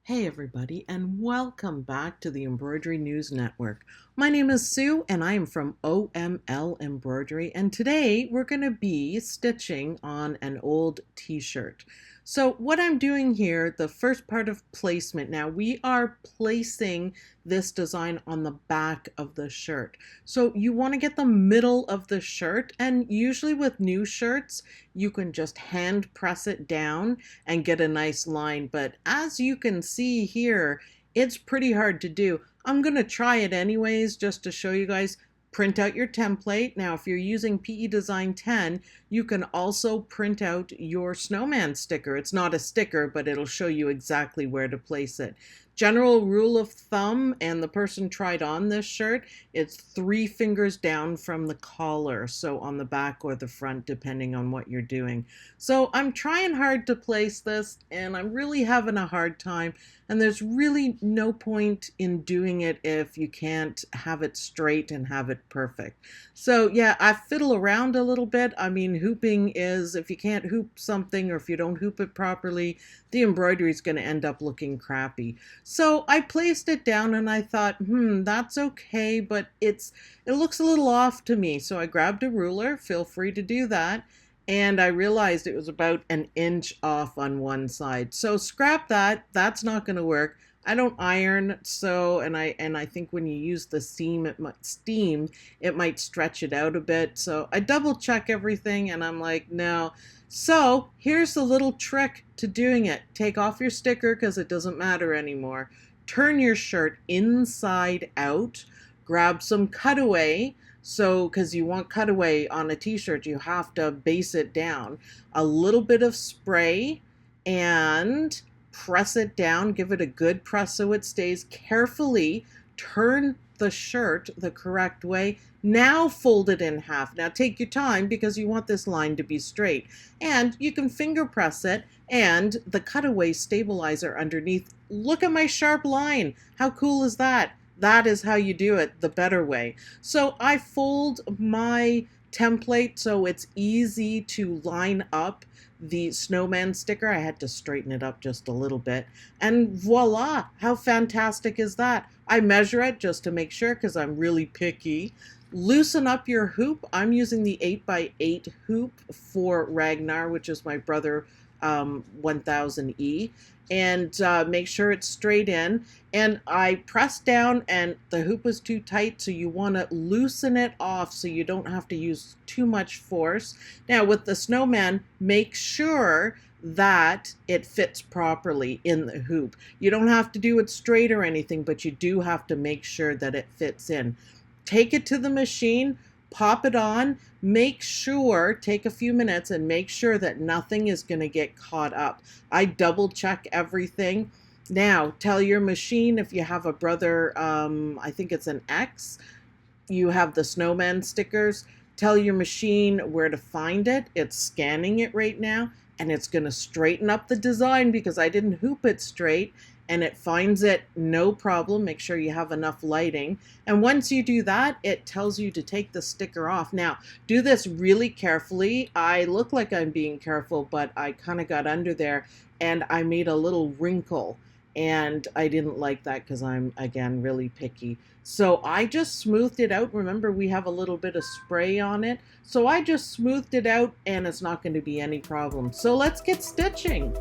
Hey everybody, and welcome back to the Embroidery News Network. My name is Sue and I am from OML Embroidery, and today we're going to be stitching on an old t-shirt. So what I'm doing here, the first part of placement, now we are placing this design on the back of the shirt. So you want to get the middle of the shirt, and usually with new shirts you can just hand press it down and get a nice line. But as you can see here, it's pretty hard to do. I'm going to try it anyways just to show you guys. Print out your template. Now, if you're using PE Design 10, you can also print out your snowman sticker. It's not a sticker, but it'll show you exactly where to place it. General rule of thumb, and the person tried on this shirt, it's 3 fingers down from the collar, so on the back or the front, depending on what you're doing. So I'm trying hard to place this, and I'm really having a hard time, and there's really no point in doing it if you can't have it straight and have it perfect. So yeah, I fiddle around a little bit. I mean, hooping is, if you can't hoop something or if you don't hoop it properly, the embroidery is going to end up looking crappy. So I placed it down and I thought, that's okay, but it looks a little off to me. So I grabbed a ruler, feel free to do that. And I realized it was about an inch off on one side. So scrap that, that's not going to work. I don't iron, so and I think when you use the steam, it might stretch it out a bit. So I double check everything and I'm like, no. So here's the little trick to doing it. Take off your sticker because it doesn't matter anymore. Turn your shirt inside out. Grab some cutaway. So, because you want cutaway on a t-shirt, you have to base it down. A little bit of spray and press it down. Give it a good press so it stays. Carefully turn the shirt the correct way. Now fold it in half. Now take your time because you want this line to be straight. And you can finger press it and the cutaway stabilizer underneath. Look at my sharp line. How cool is that? That is how you do it the better way. So I fold my template so it's easy to line up the snowman sticker. I had to straighten it up just a little bit. And voila, how fantastic is that? I measure it just to make sure because I'm really picky. Loosen up your hoop. I'm using the 8x8 hoop for Ragnar, which is my brother 1000E. And make sure it's straight in. And I pressed down and the hoop was too tight, so you want to loosen it off so you don't have to use too much force. Now with the snowman, make sure that it fits properly in the hoop. You don't have to do it straight or anything, but you do have to make sure that it fits in. Take it to the machine, pop it on, make sure, take a few minutes and make sure that nothing is going to get caught up. I double check everything. Now, tell your machine if you have a brother, I think it's an X, you have the snowman stickers, tell your machine where to find it. It's scanning it right now and it's going to straighten up the design because I didn't hoop it straight. And it finds it no problem. Make sure you have enough lighting. And once you do that, it tells you to take the sticker off. Now, do this really carefully. I look like I'm being careful, but I kind of got under there and I made a little wrinkle. And I didn't like that because I'm, again, really picky. So I just smoothed it out. Remember, we have a little bit of spray on it. So I just smoothed it out and it's not going to be any problem. So let's get stitching.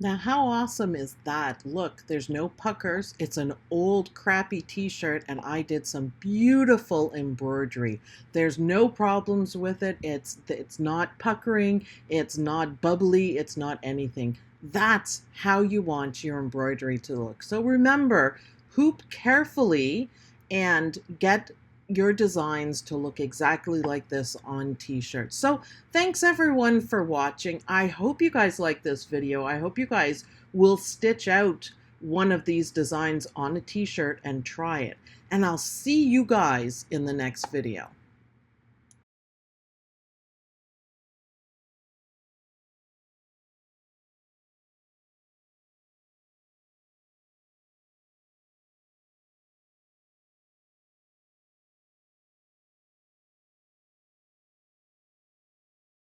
Now, how awesome is that? Look, there's no puckers. It's an old crappy t-shirt and I did some beautiful embroidery. There's no problems with it. It's not puckering, it's not bubbly, it's not anything. That's how you want your embroidery to look. So remember, hoop carefully and get your designs to look exactly like this on t-shirts. So thanks everyone for watching. I hope you guys like this video. I hope you guys will stitch out one of these designs on a t-shirt and try it. And I'll see you guys in the next video.